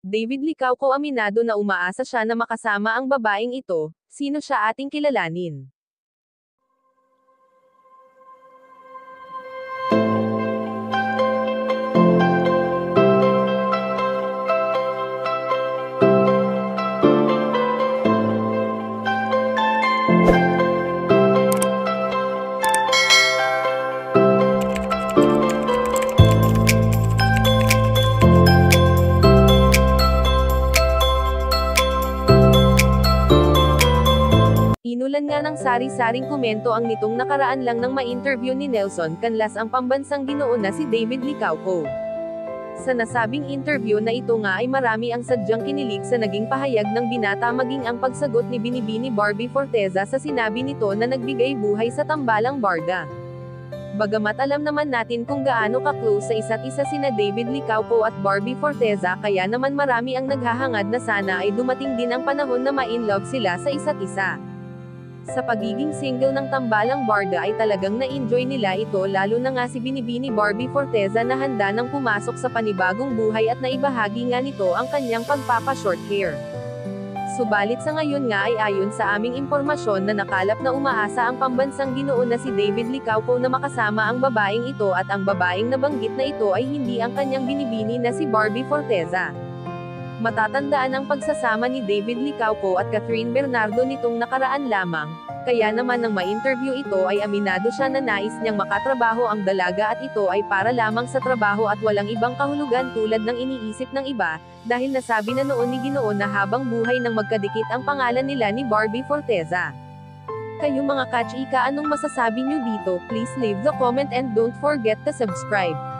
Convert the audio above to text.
David Licauco aminado na umaasa siya na makasama ang babaeng ito. Sino siya ating kilalanin? Inulan nga ng sari-saring komento ang nitong nakaraan lang nang ma-interview ni Nelson Canlas ang pambansang ginoo na si David Licauco. Sa nasabing interview na ito nga ay marami ang sadyang kinilig sa naging pahayag ng binata maging ang pagsagot ni Binibini Barbie Forteza sa sinabi nito na nagbigay buhay sa tambalang barda. Bagamat alam naman natin kung gaano ka-close sa isa't isa sina David Licauco at Barbie Forteza kaya naman marami ang naghahangad na sana ay dumating din ang panahon na ma-in-love sila sa isa't isa. Sa pagiging single ng tambalang barda ay talagang na-enjoy nila ito lalo na nga si Binibini Barbie Forteza na handa nang pumasok sa panibagong buhay at naibahagi nga nito ang kanyang pagpapa-short hair. Subalit sa ngayon nga ay ayon sa aming impormasyon na nakalap na umaasa ang pambansang ginoo na si David Licauco na makasama ang babaeng ito at ang babaeng nabanggit na ito ay hindi ang kanyang binibini na si Barbie Forteza. Matatandaan ang pagsasama ni David Licauco at Catherine Bernardo nitong nakaraan lamang, kaya naman nang ma-interview ito ay aminado siya na nais niyang makatrabaho ang dalaga at ito ay para lamang sa trabaho at walang ibang kahulugan tulad ng iniisip ng iba, dahil nasabi na noon ni Ginoo na habang buhay nang magkadikit ang pangalan nila ni Barbie Forteza. Kayo mga kachika, anong masasabi niyo dito? Please leave the comment and don't forget to subscribe.